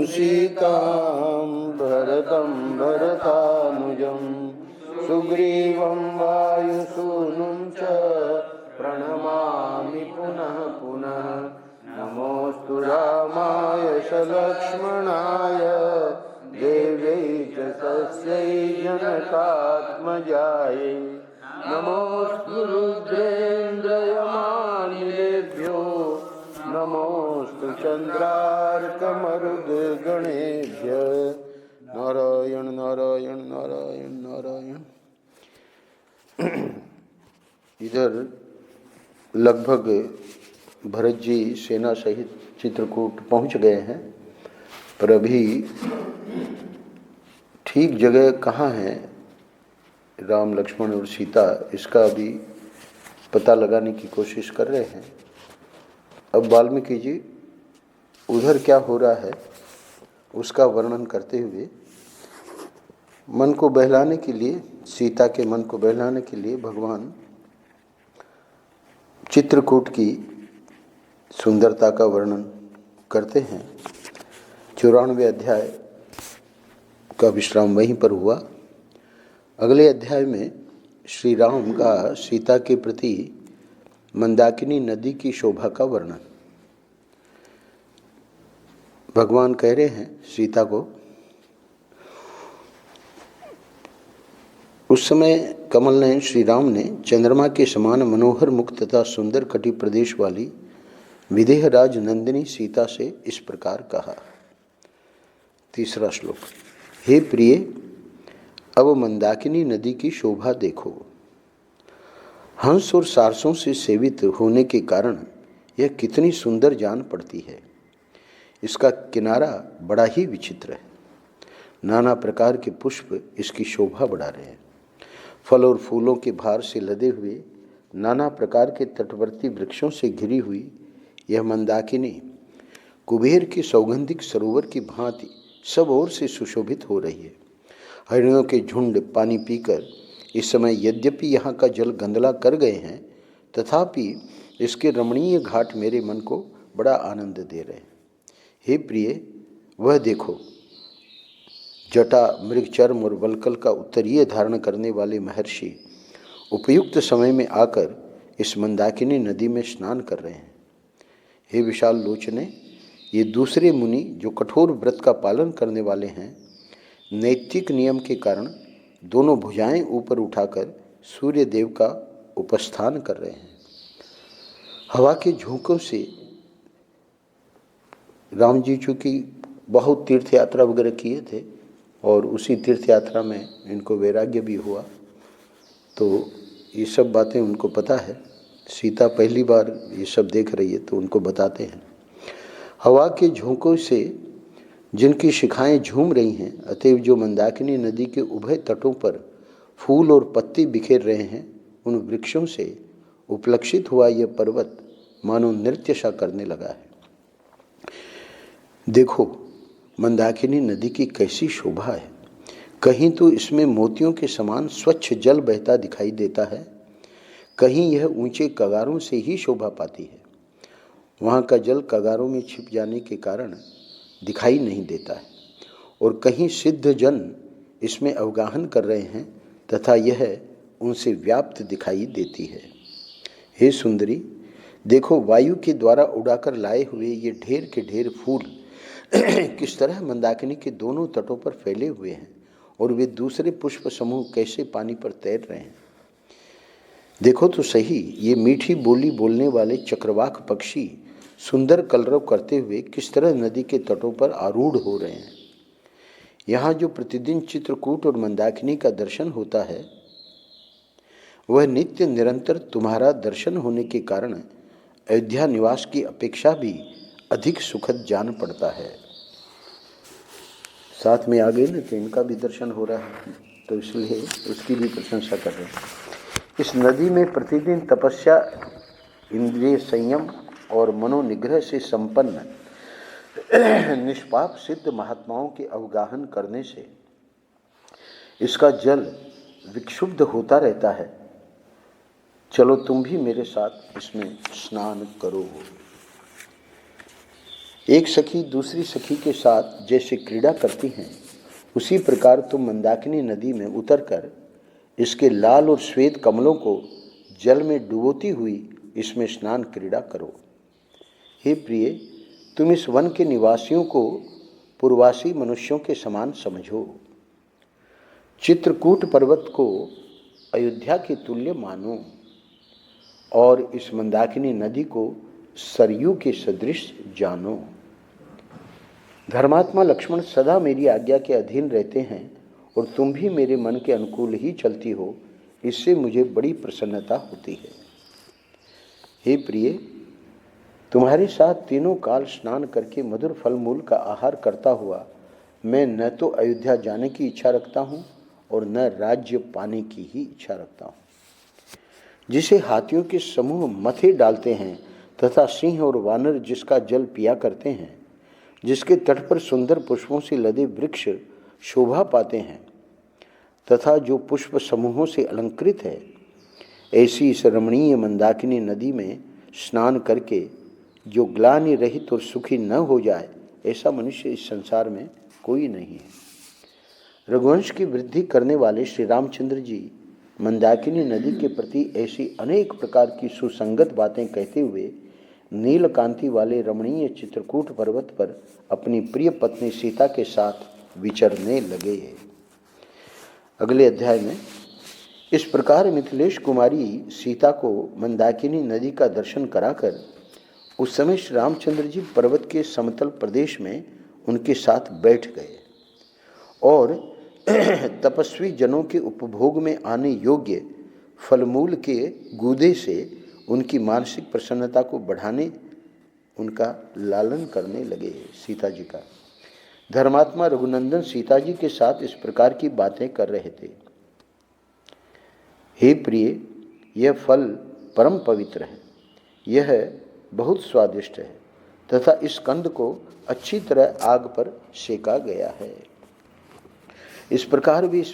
सीतां भरतं भरतानुजं सुग्रीवं वायुसूनुं च प्रणमामि पुनः पुनः। नमोऽस्तु रामाय सलक्ष्मणाय देव्यै च तस्यै जनकात्मजायै। नमोऽस्तु रुद्रेन्द्रयमानिलेभ्यो नमोऽस्तु चन्द्रार्कमरुद्गणेभ्यः। नारायण नारायण नारायण नारायण। इधर लगभग भरत जी सेना सहित चित्रकूट पहुंच गए हैं, पर अभी ठीक जगह कहाँ है राम लक्ष्मण और सीता, इसका अभी पता लगाने की कोशिश कर रहे हैं। अब वाल्मीकि जी उधर क्या हो रहा है उसका वर्णन करते हुए मन को बहलाने के लिए, सीता के मन को बहलाने के लिए भगवान चित्रकूट की सुंदरता का वर्णन करते हैं। 94वें अध्याय का विश्राम वहीं पर हुआ। अगले अध्याय में श्री राम का सीता के प्रति मंदाकिनी नदी की शोभा का वर्णन। भगवान कह रहे हैं सीता को, उस समय कमल नयन श्री राम ने चंद्रमा के समान मनोहर मुख तथा सुंदर कटि प्रदेश वाली विदेह राज नंदिनी सीता से इस प्रकार कहा। 3रा श्लोक। हे प्रिय, अब मंदाकिनी नदी की शोभा देखो। हंस और सारसों से सेवित होने के कारण यह कितनी सुंदर जान पड़ती है। इसका किनारा बड़ा ही विचित्र है। नाना प्रकार के पुष्प इसकी शोभा बढ़ा रहे हैं। फल और फूलों के भार से लदे हुए नाना प्रकार के तटवर्ती वृक्षों से घिरी हुई यह मंदाकिनी कुबेर के सौगंधिक सरोवर की भांति सब ओर से सुशोभित हो रही है। हरिणों के झुंड पानी पीकर इस समय यद्यपि यहाँ का जल गंदला कर गए हैं, तथापि इसके रमणीय घाट मेरे मन को बड़ा आनंद दे रहे हैं। हे प्रिय, वह देखो, जटा, मृगचर्म और वल्कल का उत्तरीय धारण करने वाले महर्षि उपयुक्त समय में आकर इस मंदाकिनी नदी में स्नान कर रहे हैं। हे विशाल लोचने, ये दूसरे मुनि जो कठोर व्रत का पालन करने वाले हैं, नैतिक नियम के कारण दोनों भुजाएं ऊपर उठाकर सूर्य देव का उपस्थान कर रहे हैं। हवा के झोंकों से राम जी चूँकि बहुत तीर्थ यात्रा वगैरह किए थे और उसी तीर्थ यात्रा में इनको वैराग्य भी हुआ, तो ये सब बातें उनको पता है। सीता पहली बार ये सब देख रही है तो उनको बताते हैं। हवा के झोंकों से जिनकी शिखाएं झूम रही हैं, अतएव जो मंदाकिनी नदी के उभय तटों पर फूल और पत्ते बिखेर रहे हैं, उन वृक्षों से उपलक्षित हुआ यह पर्वत मानो नृत्य सा करने लगा है। देखो, मंदाकिनी नदी की कैसी शोभा है। कहीं तो इसमें मोतियों के समान स्वच्छ जल बहता दिखाई देता है, कहीं यह ऊंचे कगारों से ही शोभा पाती है। वहाँ का जल कगारों में छिप जाने के कारण दिखाई नहीं देता है, और कहीं सिद्ध जन इसमें अवगाहन कर रहे हैं तथा यह उनसे व्याप्त दिखाई देती है। हे सुंदरी, देखो, वायु के द्वारा उड़ाकर लाए हुए ये ढेर के ढेर फूल किस तरह मंदाकिनी के दोनों तटों पर फैले हुए हैं, और वे दूसरे पुष्प समूह कैसे पानी पर तैर रहे हैं। देखो तो सही, ये मीठी बोली बोलने वाले चक्रवाक पक्षी सुंदर कलरव करते हुए किस तरह नदी के तटों पर आरूढ़ हो रहे हैं। यहाँ जो प्रतिदिन चित्रकूट और मंदाकिनी का दर्शन होता है, वह नित्य निरंतर तुम्हारा दर्शन होने के कारण अयोध्या निवास की अपेक्षा भी अधिक सुखद जान पड़ता है। साथ में आगे न तो इनका भी दर्शन हो रहा है, तो इसलिए उसकी भी प्रशंसा कर रहे हैं। इस नदी में प्रतिदिन तपस्या, इंद्रिय संयम और मनोनिग्रह से संपन्न निष्पाप सिद्ध महात्माओं के अवगाहन करने से इसका जल विक्षुब्ध होता रहता है। चलो तुम भी मेरे साथ इसमें स्नान करो। एक सखी दूसरी सखी के साथ जैसे क्रीड़ा करती हैं, उसी प्रकार तुम मंदाकिनी नदी में उतरकर इसके लाल और श्वेत कमलों को जल में डुबोती हुई इसमें स्नान क्रीड़ा करो। हे प्रिय, तुम इस वन के निवासियों को पूर्वासी मनुष्यों के समान समझो। चित्रकूट पर्वत को अयोध्या के तुल्य मानो और इस मंदाकिनी नदी को सरयू के सदृश जानो। धर्मात्मा लक्ष्मण सदा मेरी आज्ञा के अधीन रहते हैं और तुम भी मेरे मन के अनुकूल ही चलती हो, इससे मुझे बड़ी प्रसन्नता होती है। हे प्रिय, तुम्हारे साथ तीनों काल स्नान करके मधुर फल मूल का आहार करता हुआ मैं न तो अयोध्या जाने की इच्छा रखता हूँ और न राज्य पाने की ही इच्छा रखता हूँ। जिसे हाथियों के समूह मथे डालते हैं तथा सिंह और वानर जिसका जल पिया करते हैं, जिसके तट पर सुंदर पुष्पों से लदे वृक्ष शोभा पाते हैं तथा जो पुष्प समूहों से अलंकृत है, ऐसी इस रमणीय मंदाकिनी नदी में स्नान करके जो ग्लानि रहित और सुखी न हो जाए, ऐसा मनुष्य इस संसार में कोई नहीं है। रघुवंश की वृद्धि करने वाले श्री रामचंद्र जी मंदाकिनी नदी के प्रति ऐसी अनेक प्रकार की सुसंगत बातें कहते हुए नीलकांति वाले रमणीय चित्रकूट पर्वत पर अपनी प्रिय पत्नी सीता के साथ विचरने लगे। अगले अध्याय में इस प्रकार मिथिलेश कुमारी सीता को मंदाकिनी नदी का दर्शन कराकर उस समय श्री रामचंद्र जी पर्वत के समतल प्रदेश में उनके साथ बैठ गए और तपस्वी जनों के उपभोग में आने योग्य फलमूल के गूदे से उनकी मानसिक प्रसन्नता को बढ़ाने उनका लालन करने लगे। सीता जी का धर्मात्मा रघुनंदन सीता जी के साथ इस प्रकार की बातें कर रहे थे। हे प्रिय, यह फल परम पवित्र है, यह बहुत स्वादिष्ट है तथा इस कंद को अच्छी तरह आग पर सेका गया है। इस प्रकार भी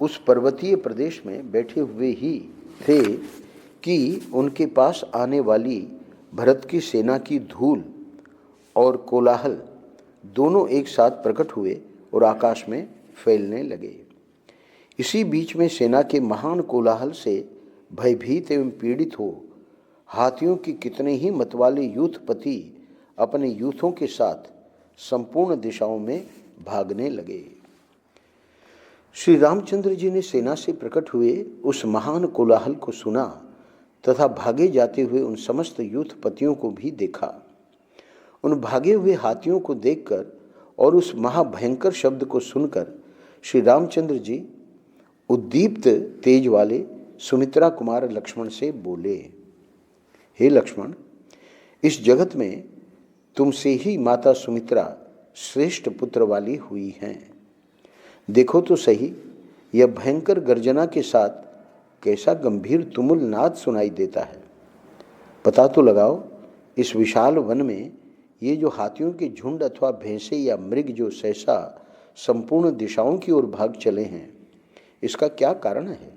उस पर्वतीय प्रदेश में बैठे हुए ही थे कि उनके पास आने वाली भरत की सेना की धूल और कोलाहल दोनों एक साथ प्रकट हुए और आकाश में फैलने लगे। इसी बीच में सेना के महान कोलाहल से भयभीत एवं पीड़ित हो हाथियों की कितने ही मतवाले यूथपति अपने यूथों के साथ संपूर्ण दिशाओं में भागने लगे। श्री रामचंद्र जी ने सेना से प्रकट हुए उस महान कोलाहल को सुना तथा भागे जाते हुए उन समस्त यूथपतियों को भी देखा। उन भागे हुए हाथियों को देखकर और उस महाभयंकर शब्द को सुनकर श्री रामचंद्र जी उद्दीप्त तेज वाले सुमित्रा कुमार लक्ष्मण से बोले, हे लक्ष्मण, इस जगत में तुमसे ही माता सुमित्रा श्रेष्ठ पुत्र वाली हुई हैं। देखो तो सही, यह भयंकर गर्जना के साथ कैसा गंभीर तुमुल नाद सुनाई देता है। पता तो लगाओ, इस विशाल वन में ये जो हाथियों के झुंड अथवा भैंसे या मृग जो सहसा संपूर्ण दिशाओं की ओर भाग चले हैं, इसका क्या कारण है?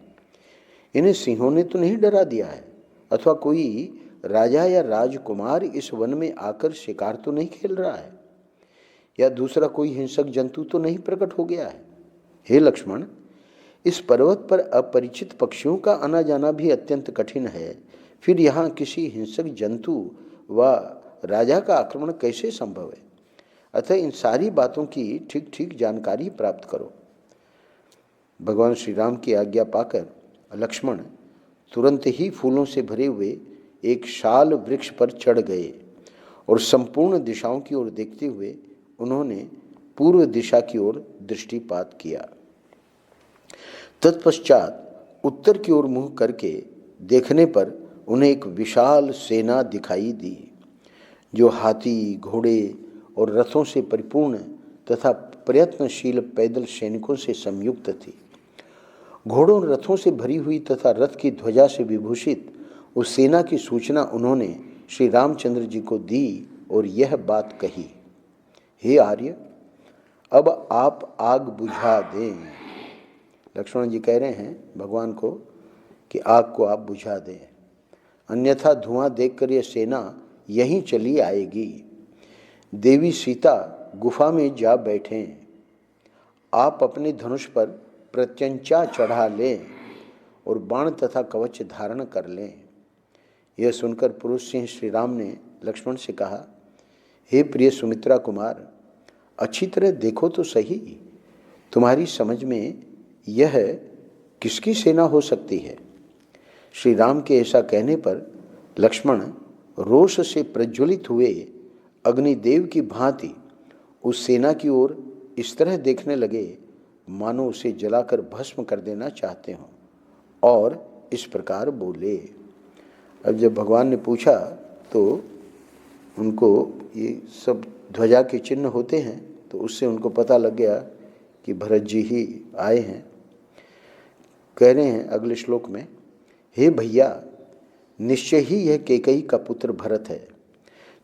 इन्हें सिंहों ने तो नहीं डरा दिया है अथवा कोई राजा या राजकुमार इस वन में आकर शिकार तो नहीं खेल रहा है या दूसरा कोई हिंसक जंतु तो नहीं प्रकट हो गया है। हे लक्ष्मण, इस पर्वत पर अपरिचित पक्षियों का आना जाना भी अत्यंत कठिन है, फिर यहाँ किसी हिंसक जंतु व राजा का आक्रमण कैसे संभव है? अतः इन सारी बातों की ठीक ठीक जानकारी प्राप्त करो। भगवान श्री राम की आज्ञा पाकर लक्ष्मण तुरंत ही फूलों से भरे हुए एक शाल वृक्ष पर चढ़ गए और संपूर्ण दिशाओं की ओर देखते हुए उन्होंने पूर्व दिशा की ओर दृष्टिपात किया। तत्पश्चात उत्तर की ओर मुंह करके देखने पर उन्हें एक विशाल सेना दिखाई दी, जो हाथी, घोड़े और रथों से परिपूर्ण तथा प्रयत्नशील पैदल सैनिकों से संयुक्त थी। घोड़ों और रथों से भरी हुई तथा रथ की ध्वजा से विभूषित उस सेना की सूचना उन्होंने श्री रामचंद्र जी को दी और यह बात कही, हे आर्य, अब आप आग बुझा दें। लक्ष्मण जी कह रहे हैं भगवान को कि आग को आप बुझा दें, अन्यथा धुआं देखकर यह सेना यहीं चली आएगी। देवी सीता गुफा में जा बैठें, आप अपने धनुष पर प्रत्यंचा चढ़ा लें और बाण तथा कवच धारण कर लें। यह सुनकर पुरुष सिंह श्री राम ने लक्ष्मण से कहा, हे प्रिय सुमित्रा कुमार, अच्छी तरह देखो तो सही, तुम्हारी समझ में यह किसकी सेना हो सकती है। श्री राम के ऐसा कहने पर लक्ष्मण रोष से प्रज्वलित हुए अग्निदेव की भांति उस सेना की ओर इस तरह देखने लगे मानो उसे जलाकर भस्म कर देना चाहते हों, और इस प्रकार बोले। अब जब भगवान ने पूछा तो उनको ये सब ध्वजा के चिन्ह होते हैं, तो उससे उनको पता लग गया कि भरत जी ही आए हैं। कह रहे हैं अगले श्लोक में, हे भैया, निश्चय ही यह कैकेयी का पुत्र भरत है,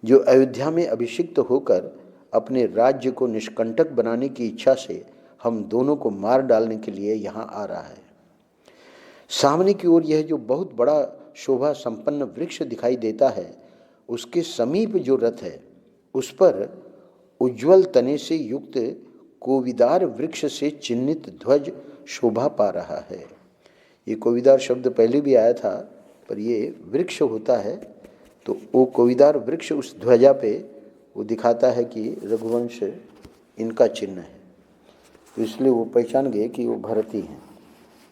जो अयोध्या में अभिषिक्त होकर अपने राज्य को निष्कंटक बनाने की इच्छा से हम दोनों को मार डालने के लिए यहाँ आ रहा है। सामने की ओर यह जो बहुत बड़ा शोभा संपन्न वृक्ष दिखाई देता है, उसके समीप जो रथ है उस पर उज्ज्वल तने से युक्त कोविदार वृक्ष से चिन्हित ध्वज शोभा पा रहा है। ये कोविदार शब्द पहले भी आया था, पर ये वृक्ष होता है, तो वो कोविदार वृक्ष उस ध्वजा पे वो दिखाता है कि रघुवंश इनका चिन्ह है, तो इसलिए वो पहचान गए कि वो भरती हैं,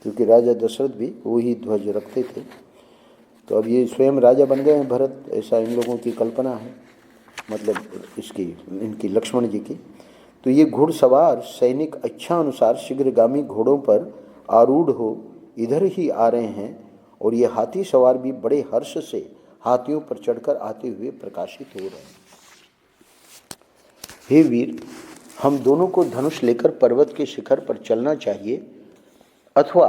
क्योंकि राजा दशरथ भी वही ध्वज रखते थे। तो अब ये स्वयं राजा बन गए हैं भरत, ऐसा इन लोगों की कल्पना है, मतलब इसकी इनकी लक्ष्मण जी की। तो ये घुड़सवार सैनिक इच्छा अनुसार शीघ्रगामी घोड़ों पर आरूढ़ हो इधर ही आ रहे हैं, और ये हाथी सवार भी बड़े हर्ष से हाथियों पर चढ़कर आते हुए प्रकाशित हो रहे हैं। हे वीर, हम दोनों को धनुष लेकर पर्वत के शिखर पर चलना चाहिए, अथवा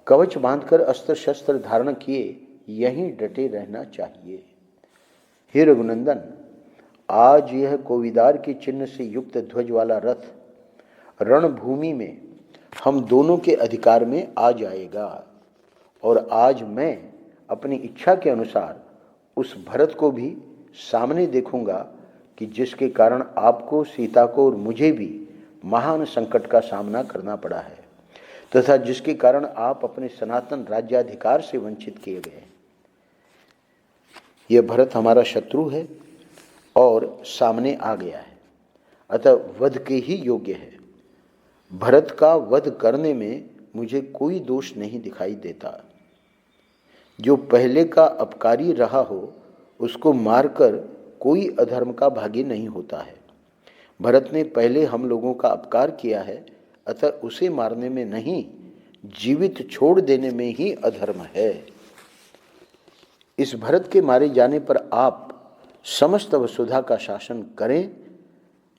कवच बांधकर अस्त्र शस्त्र धारण किए यहीं डटे रहना चाहिए। हे रघुनंदन, आज यह कोविदार के चिन्ह से युक्त ध्वज वाला रथ रणभूमि में हम दोनों के अधिकार में आ जाएगा, और आज मैं अपनी इच्छा के अनुसार उस भरत को भी सामने देखूंगा कि जिसके कारण आपको, सीता को और मुझे भी महान संकट का सामना करना पड़ा है, तथा जिसके कारण आप अपने सनातन राज्याधिकार से वंचित किए गए। यह भरत हमारा शत्रु है और सामने आ गया है, अतः वध के ही योग्य है। भरत का वध करने में मुझे कोई दोष नहीं दिखाई देता। जो पहले का अपकारी रहा हो उसको मारकर कोई अधर्म का भागी नहीं होता है। भरत ने पहले हम लोगों का अपकार किया है, अतः उसे मारने में नहीं, जीवित छोड़ देने में ही अधर्म है। इस भरत के मारे जाने पर आप समस्त वसुधा का शासन करें।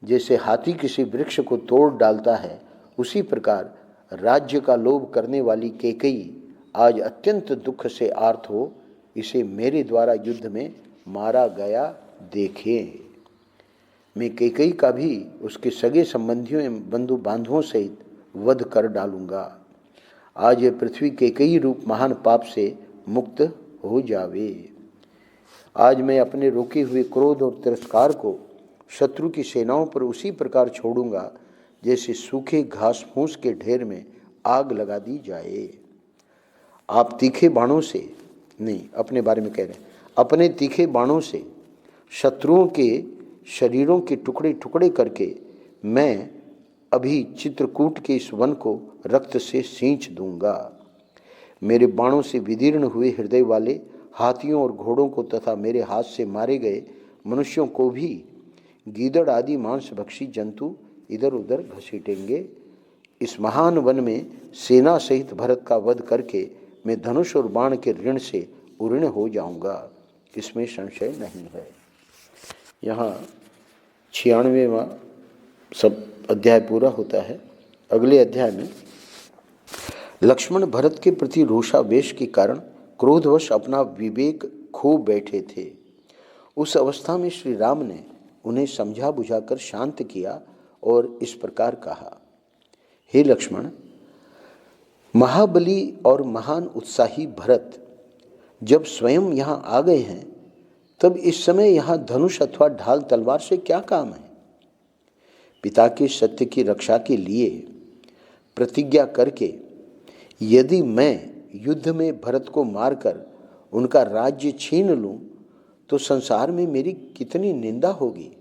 जैसे हाथी किसी वृक्ष को तोड़ डालता है, उसी प्रकार राज्य का लोभ करने वाली कैकेयी आज अत्यंत दुख से आर्त हो इसे मेरे द्वारा युद्ध में मारा गया देखें। मैं कैकेयी का भी उसके सगे संबंधियों एवं बंधु बांधवों सहित वध कर डालूंगा। आज यह पृथ्वी कैकेयी रूप महान पाप से मुक्त हो जावे। आज मैं अपने रोके हुए क्रोध और तिरस्कार को शत्रु की सेनाओं पर उसी प्रकार छोड़ूंगा जैसे सूखे घास फूस के ढेर में आग लगा दी जाए। आप तीखे बाणों से नहीं, अपने बारे में कह रहे हैं, अपने तीखे बाणों से शत्रुओं के शरीरों के टुकड़े टुकड़े करके मैं अभी चित्रकूट के इस वन को रक्त से सींच दूंगा। मेरे बाणों से विदीर्ण हुए हृदय वाले हाथियों और घोड़ों को तथा मेरे हाथ से मारे गए मनुष्यों को भी गीदड़ आदि मांसभक्षी जंतु इधर उधर घसीटेंगे। इस महान वन में सेना सहित भरत का वध करके मैं धनुष और बाण के ऋण से उऋण हो जाऊंगा, इसमें संशय नहीं है। यहाँ 96वां सब अध्याय पूरा होता है। अगले अध्याय में लक्ष्मण भरत के प्रति रोषावेश के कारण क्रोधवश अपना विवेक खो बैठे थे। उस अवस्था में श्री राम ने उन्हें समझा बुझाकर शांत किया और इस प्रकार कहा, हे लक्ष्मण, महाबली और महान उत्साही भरत जब स्वयं यहाँ आ गए हैं तब इस समय यहाँ धनुष अथवा ढाल तलवार से क्या काम है? पिता के सत्य की रक्षा के लिए प्रतिज्ञा करके यदि मैं युद्ध में भरत को मारकर उनका राज्य छीन लूं तो संसार में मेरी कितनी निंदा होगी।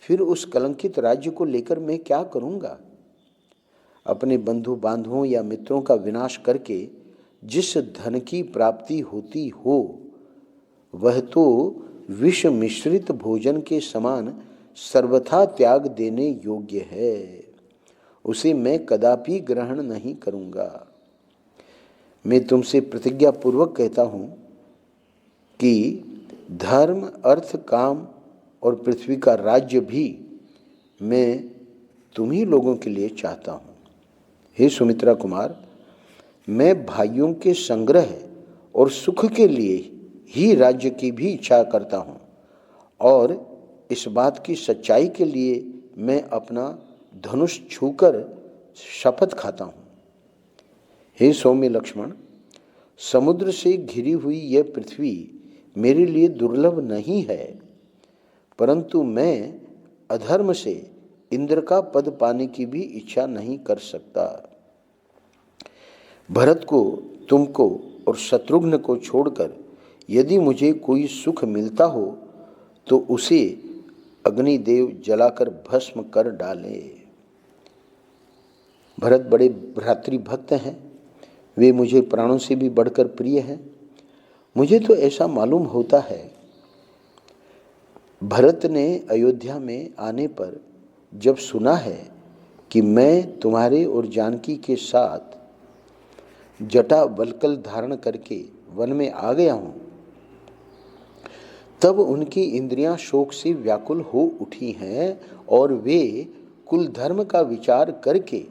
फिर उस कलंकित राज्य को लेकर मैं क्या करूंगा? अपने बंधु बांधवों या मित्रों का विनाश करके जिस धन की प्राप्ति होती हो वह तो विष मिश्रित भोजन के समान सर्वथा त्याग देने योग्य है। उसे मैं कदापि ग्रहण नहीं करूंगा। मैं तुमसे प्रतिज्ञा पूर्वक कहता हूं कि धर्म, अर्थ, काम और पृथ्वी का राज्य भी मैं तुम्ही लोगों के लिए चाहता हूं। हे सुमित्रा कुमार, मैं भाइयों के संग्रह और सुख के लिए ही राज्य की भी इच्छा करता हूं और इस बात की सच्चाई के लिए मैं अपना धनुष छूकर शपथ खाता हूं। हे सौम्य लक्ष्मण, समुद्र से घिरी हुई यह पृथ्वी मेरे लिए दुर्लभ नहीं है, परंतु मैं अधर्म से इंद्र का पद पाने की भी इच्छा नहीं कर सकता। भरत को, तुमको और शत्रुघ्न को छोड़कर यदि मुझे कोई सुख मिलता हो तो उसे अग्निदेव जलाकर भस्म कर डाले। भरत बड़े भ्रातृभक्त हैं, वे मुझे प्राणों से भी बढ़कर प्रिय हैं। मुझे तो ऐसा मालूम होता है। भरत ने अयोध्या में आने पर जब सुना है कि मैं तुम्हारे और जानकी के साथ जटा वल्कल धारण करके वन में आ गया हूं, तब उनकी इंद्रियां शोक से व्याकुल हो उठी हैं और वे कुल धर्म का विचार करके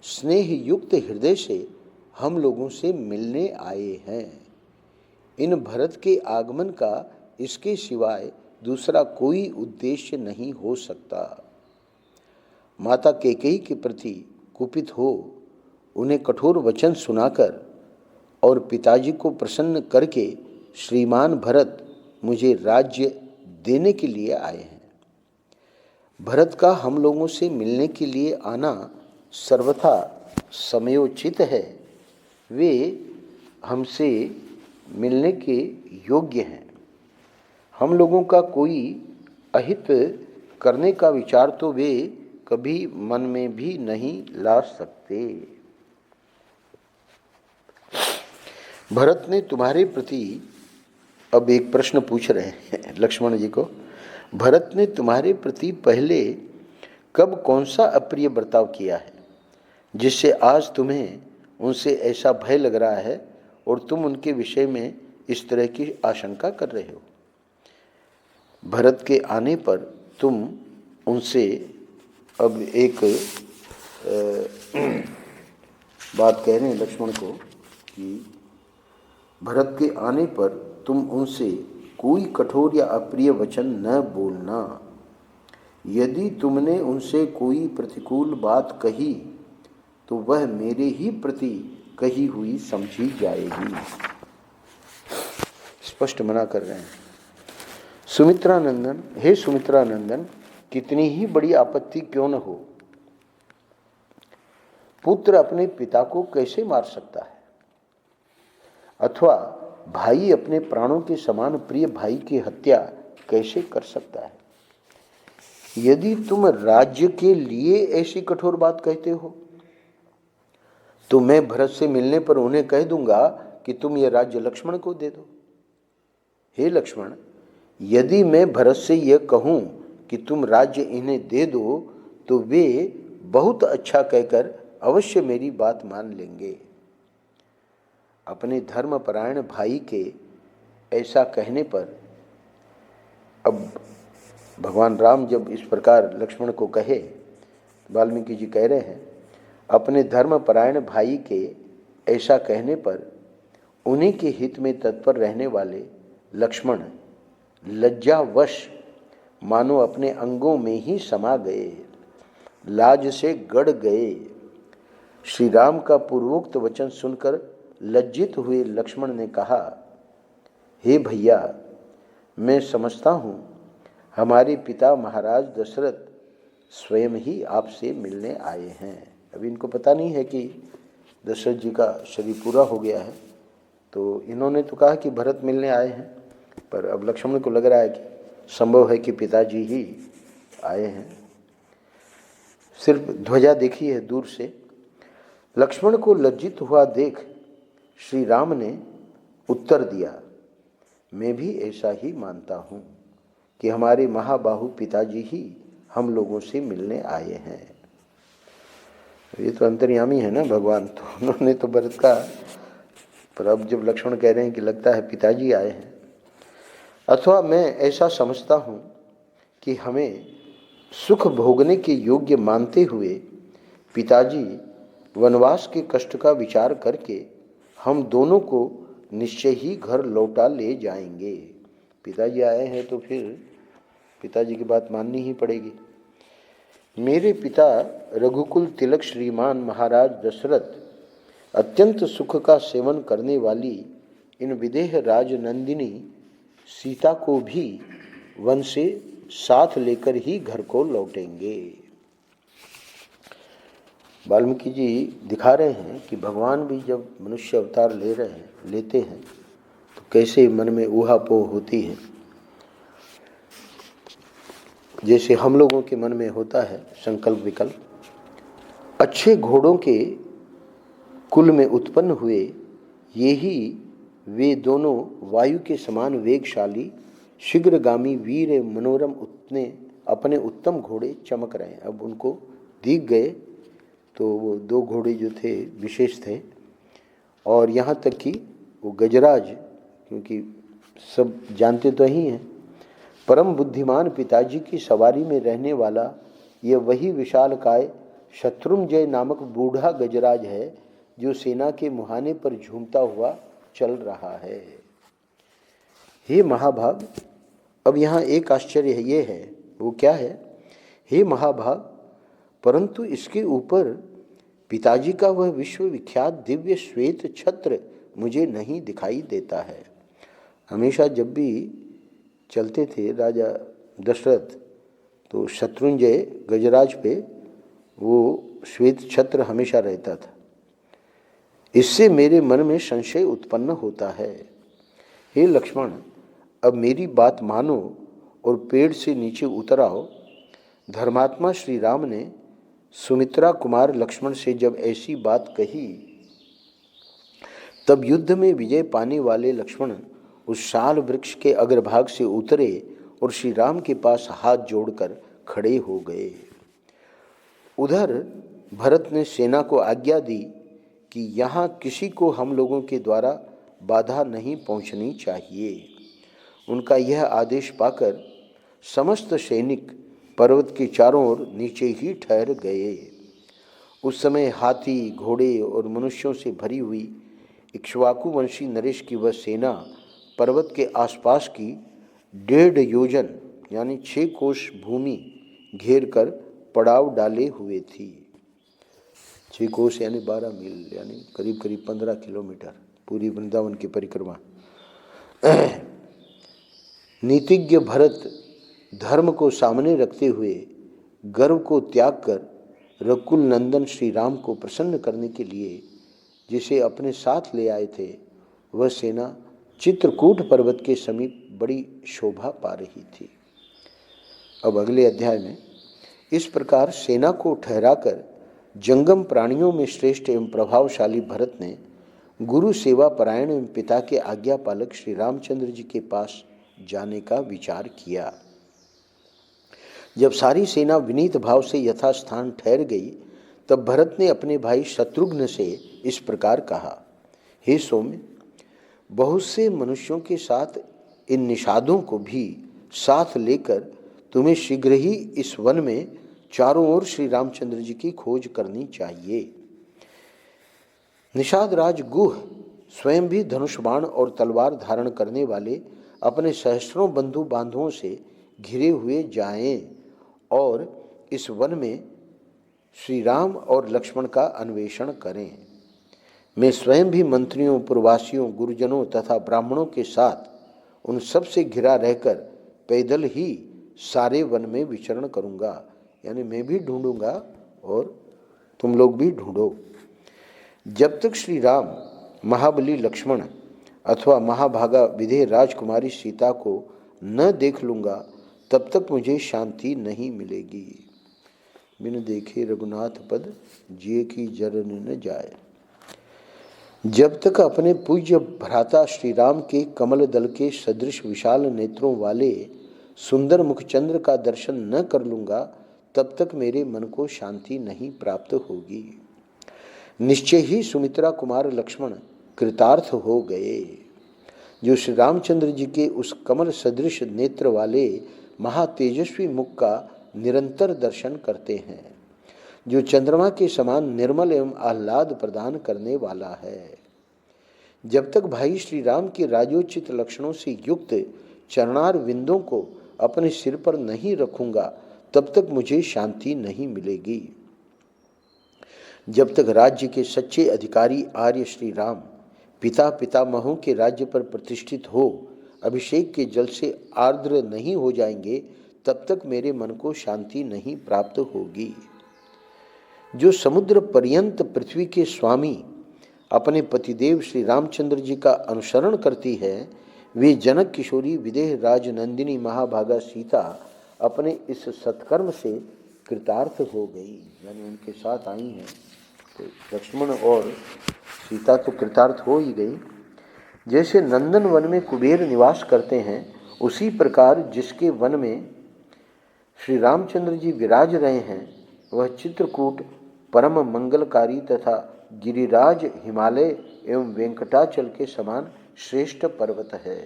स्नेह युक्त हृदय से हम लोगों से मिलने आए हैं। इन भरत के आगमन का इसके सिवाय दूसरा कोई उद्देश्य नहीं हो सकता। माता कैकेयी के प्रति कुपित हो उन्हें कठोर वचन सुनाकर और पिताजी को प्रसन्न करके श्रीमान भरत मुझे राज्य देने के लिए आए हैं। भरत का हम लोगों से मिलने के लिए आना सर्वथा समयोचित है। वे हमसे मिलने के योग्य हैं। हम लोगों का कोई अहित करने का विचार तो वे कभी मन में भी नहीं ला सकते। भरत ने तुम्हारे प्रति, अब एक प्रश्न पूछ रहे हैं लक्ष्मण जी को, भरत ने तुम्हारे प्रति पहले कब कौन सा अप्रिय बर्ताव किया है जिससे आज तुम्हें उनसे ऐसा भय लग रहा है और तुम उनके विषय में इस तरह की आशंका कर रहे हो? भरत के आने पर तुम उनसे, अब एक बात कह रहे हैं लक्ष्मण को कि भरत के आने पर तुम उनसे कोई कठोर या अप्रिय वचन न बोलना। यदि तुमने उनसे कोई प्रतिकूल बात कही तो वह मेरे ही प्रति कही हुई समझी जाएगी। स्पष्ट मना कर रहे हैं। सुमित्रा नंदन, हे सुमित्रा नंदन, कितनी ही बड़ी आपत्ति क्यों न हो, पुत्र अपने पिता को कैसे मार सकता है अथवा भाई अपने प्राणों के समान प्रिय भाई की हत्या कैसे कर सकता है? यदि तुम राज्य के लिए ऐसी कठोर बात कहते हो तो मैं भरत से मिलने पर उन्हें कह दूंगा कि तुम यह राज्य लक्ष्मण को दे दो। हे लक्ष्मण, यदि मैं भरत से यह कहूं कि तुम राज्य इन्हें दे दो तो वे बहुत अच्छा कहकर अवश्य मेरी बात मान लेंगे। अपने धर्मपरायण भाई के ऐसा कहने पर, अब भगवान राम जब इस प्रकार लक्ष्मण को कहे, वाल्मीकि जी कह रहे हैं, अपने धर्मपरायण भाई के ऐसा कहने पर उन्हीं के हित में तत्पर रहने वाले लक्ष्मण लज्जावश मानो अपने अंगों में ही समा गए, लाज से गड़ गए। श्री राम का पूर्वोक्त वचन सुनकर लज्जित हुए लक्ष्मण ने कहा, हे भैया, मैं समझता हूँ हमारे पिता महाराज दशरथ स्वयं ही आपसे मिलने आए हैं। अभी इनको पता नहीं है कि दशरथ जी का शरीर पूरा हो गया है, तो इन्होंने तो कहा कि भरत मिलने आए हैं, पर अब लक्ष्मण को लग रहा है कि संभव है कि पिताजी ही आए हैं। सिर्फ ध्वजा देखी है दूर से। लक्ष्मण को लज्जित हुआ देख श्री राम ने उत्तर दिया, मैं भी ऐसा ही मानता हूँ कि हमारे महाबाहु पिताजी ही हम लोगों से मिलने आए हैं। ये तो अंतर्यामी है ना भगवान, तो उन्होंने तो भरत का, पर अब जब लक्ष्मण कह रहे हैं कि लगता है पिताजी आए हैं। अथवा मैं ऐसा समझता हूँ कि हमें सुख भोगने के योग्य मानते हुए पिताजी वनवास के कष्ट का विचार करके हम दोनों को निश्चय ही घर लौटा ले जाएंगे। पिताजी आए हैं तो फिर पिताजी की बात माननी ही पड़ेगी। मेरे पिता रघुकुल तिलक श्रीमान महाराज दशरथ अत्यंत सुख का सेवन करने वाली इन विदेह राजनंदिनी सीता को भी वन से साथ लेकर ही घर को लौटेंगे। वाल्मीकि जी दिखा रहे हैं कि भगवान भी जब मनुष्य अवतार लेते हैं तो कैसे मन में ऊहापोह होती है। जैसे हम लोगों के मन में होता है संकल्प विकल्प। अच्छे घोड़ों के कुल में उत्पन्न हुए ये ही वे दोनों वायु के समान वेगशाली शीघ्रगामी वीर मनोरम अपने उत्तम घोड़े चमक रहे हैं। अब उनको दिख गए तो वो दो घोड़े जो थे विशेष थे, और यहाँ तक कि वो गजराज, क्योंकि सब जानते तो ही हैं परम बुद्धिमान पिताजी की सवारी में रहने वाला ये वही विशालकाय शत्रुंजय नामक बूढ़ा गजराज है जो सेना के मुहाने पर झूमता हुआ चल रहा है। हे महाभाग, अब यहाँ एक आश्चर्य है, ये है, वो क्या है? हे महाभाग, परंतु इसके ऊपर पिताजी का वह विश्वविख्यात दिव्य श्वेत छत्र मुझे नहीं दिखाई देता है। हमेशा जब भी चलते थे राजा दशरथ तो शत्रुंजय गजराज पे वो श्वेत छत्र हमेशा रहता था। इससे मेरे मन में संशय उत्पन्न होता है। हे लक्ष्मण, अब मेरी बात मानो और पेड़ से नीचे उतर आओ। धर्मात्मा श्री राम ने सुमित्रा कुमार लक्ष्मण से जब ऐसी बात कही तब युद्ध में विजय पाने वाले लक्ष्मण उस शाल वृक्ष के अग्रभाग से उतरे और श्री राम के पास हाथ जोड़कर खड़े हो गए। उधर भरत ने सेना को आज्ञा दी कि यहाँ किसी को हम लोगों के द्वारा बाधा नहीं पहुँचनी चाहिए। उनका यह आदेश पाकर समस्त सैनिक पर्वत के चारों ओर नीचे ही ठहर गए। उस समय हाथी, घोड़े और मनुष्यों से भरी हुई इक्ष्वाकु वंशी नरेश की वह सेना पर्वत के आसपास की 1.5 योजन यानी 6 कोश भूमि घेर कर पड़ाव डाले हुए थी। 6 कोश यानी 12 मील यानी करीब करीब 15 किलोमीटर पूरी वृंदावन की परिक्रमा। नीतिज्ञ भरत धर्म को सामने रखते हुए गर्व को त्याग कर रकुल नंदन श्री राम को प्रसन्न करने के लिए जिसे अपने साथ ले आए थे, वह सेना चित्रकूट पर्वत के समीप बड़ी शोभा पा रही थी। अब अगले अध्याय में इस प्रकार सेना को ठहराकर जंगम प्राणियों में श्रेष्ठ एवं प्रभावशाली भरत ने गुरु सेवा परायण एवं पिता के आज्ञा पालक श्री रामचंद्र जी के पास जाने का विचार किया। जब सारी सेना विनीत भाव से यथास्थान ठहर गई तब भरत ने अपने भाई शत्रुघ्न से इस प्रकार कहा, हे सौम्य, बहुत से मनुष्यों के साथ इन निषादों को भी साथ लेकर तुम्हें शीघ्र ही इस वन में चारों ओर श्री रामचंद्र जी की खोज करनी चाहिए। निषाद राज गुह स्वयं भी धनुष बाण और तलवार धारण करने वाले अपने सहस्त्रों बंधु बांधवों से घिरे हुए जाएं और इस वन में श्री राम और लक्ष्मण का अन्वेषण करें। मैं स्वयं भी मंत्रियों, पुरवासियों, गुरुजनों तथा ब्राह्मणों के साथ उन सब से घिरा रहकर पैदल ही सारे वन में विचरण करूँगा, यानी मैं भी ढूंढूंगा और तुम लोग भी ढूंढो। जब तक श्री राम, महाबली लक्ष्मण अथवा महाभागा विदेह राजकुमारी सीता को न देख लूँगा तब तक मुझे शांति नहीं मिलेगी। बिन देखे रघुनाथ पद जिए की जरन न जाए। जब तक अपने पूज्य भ्राता श्री राम के कमल दल के सदृश विशाल नेत्रों वाले सुंदर मुखचंद्र का दर्शन न कर लूँगा तब तक मेरे मन को शांति नहीं प्राप्त होगी। निश्चय ही सुमित्रा कुमार लक्ष्मण कृतार्थ हो गए, जो श्री रामचंद्र जी के उस कमल सदृश नेत्र वाले महातेजस्वी मुख का निरंतर दर्शन करते हैं, जो चंद्रमा के समान निर्मल एवं आह्लाद प्रदान करने वाला है। जब तक भाई श्री राम के राजोचित लक्षणों से युक्त चरणार विंदों को अपने सिर पर नहीं रखूंगा तब तक मुझे शांति नहीं मिलेगी। जब तक राज्य के सच्चे अधिकारी आर्य श्री राम पिता पितामहों के राज्य पर प्रतिष्ठित हो अभिषेक के जल से आर्द्र नहीं हो जाएंगे तब तक मेरे मन को शांति नहीं प्राप्त होगी। जो समुद्र पर्यंत पृथ्वी के स्वामी अपने पतिदेव श्री रामचंद्र जी का अनुसरण करती है, वे जनक किशोरी विदेह राजनंदिनी महाभागा सीता अपने इस सत्कर्म से कृतार्थ हो गई, यानी उनके साथ आई हैं। तो लक्ष्मण और सीता तो कृतार्थ हो ही गई। जैसे नंदन वन में कुबेर निवास करते हैं, उसी प्रकार जिसके वन में श्री रामचंद्र जी विराज रहे हैं वह चित्रकूट परम मंगलकारी तथा गिरिराज हिमालय एवं वेंकटाचल के समान श्रेष्ठ पर्वत है।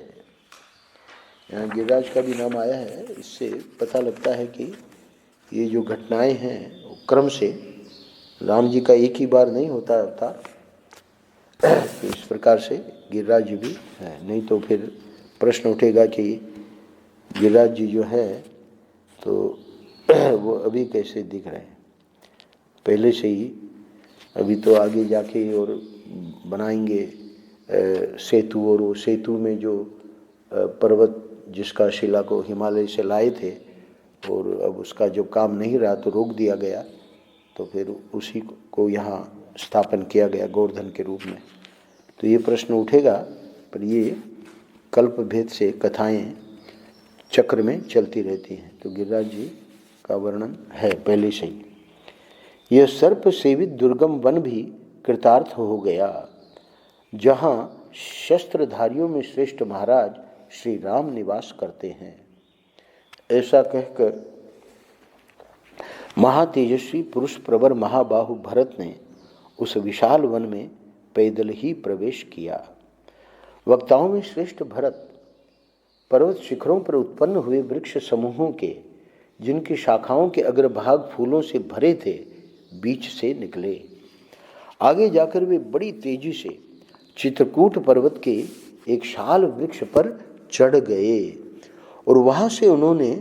यहाँ गिरिराज का भी नाम आया है। इससे पता लगता है कि ये जो घटनाएं हैं वो क्रम से राम जी का एक ही बार नहीं होता अवतार, तो इस प्रकार से गिरिराज जी भी है। नहीं तो फिर प्रश्न उठेगा कि गिरिराज जी जो है तो वो अभी कैसे दिख रहे हैं, पहले से ही। अभी तो आगे जाके और बनाएंगे सेतु, और वो सेतु में जो पर्वत जिसका शिला को हिमालय से लाए थे और अब उसका जो काम नहीं रहा तो रोक दिया गया, तो फिर उसी को यहाँ स्थापन किया गया गोवर्धन के रूप में। तो ये प्रश्न उठेगा, पर ये कल्प भेद से कथाएं चक्र में चलती रहती हैं। तो गिरिराज जी का वर्णन है पहले से ही। यह सर्प सेवित दुर्गम वन भी कृतार्थ हो गया, जहाँ शस्त्रधारियों में श्रेष्ठ महाराज श्री राम निवास करते हैं। ऐसा कहकर महातेजस्वी पुरुष प्रवर महाबाहु भरत ने उस विशाल वन में पैदल ही प्रवेश किया। वक्ताओं में श्रेष्ठ भरत पर्वत शिखरों पर उत्पन्न हुए वृक्ष समूहों के, जिनकी शाखाओं के अग्रभाग फूलों से भरे थे, बीच से निकले। आगे जाकर वे बड़ी तेजी से चित्रकूट पर्वत के एक शाल वृक्ष पर चढ़ गए और वहां से उन्होंने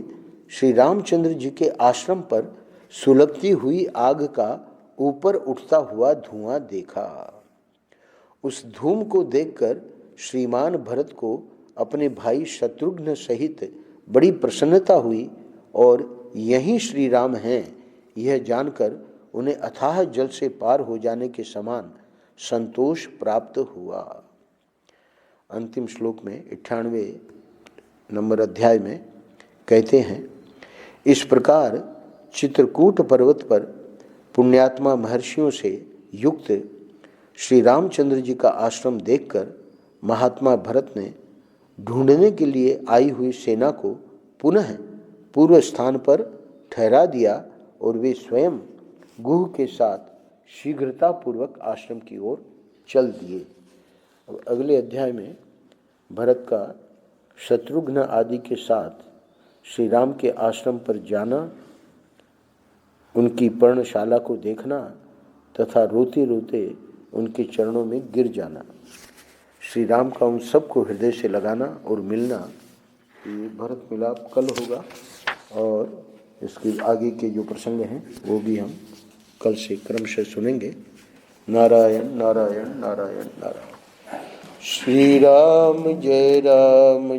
श्री रामचंद्र जी के आश्रम पर सुलगती हुई आग का ऊपर उठता हुआ धुआं देखा। उस धूम को देखकर श्रीमान भरत को अपने भाई शत्रुघ्न सहित बड़ी प्रसन्नता हुई और यही श्री राम हैं यह जानकर उन्हें अथाह जल से पार हो जाने के समान संतोष प्राप्त हुआ। अंतिम श्लोक में 98वें नंबर अध्याय में कहते हैं, इस प्रकार चित्रकूट पर्वत पर पुण्यात्मा महर्षियों से युक्त श्री रामचंद्र जी का आश्रम देखकर महात्मा भरत ने ढूंढने के लिए आई हुई सेना को पुनः पूर्व स्थान पर ठहरा दिया और वे स्वयं गुह के साथ शीघ्रतापूर्वक आश्रम की ओर चल दिए। अब अगले अध्याय में भरत का शत्रुघ्न आदि के साथ श्री राम के आश्रम पर जाना, उनकी पर्णशाला को देखना तथा रोते रोते उनके चरणों में गिर जाना, श्री राम का उन सबको हृदय से लगाना और मिलना, ये भरत मिलाप कल होगा। और इसके आगे के जो प्रसंग हैं वो भी हम कल से क्रमशः सुनेंगे। नारायण नारायण नारायण नारायण। श्री राम जय राम।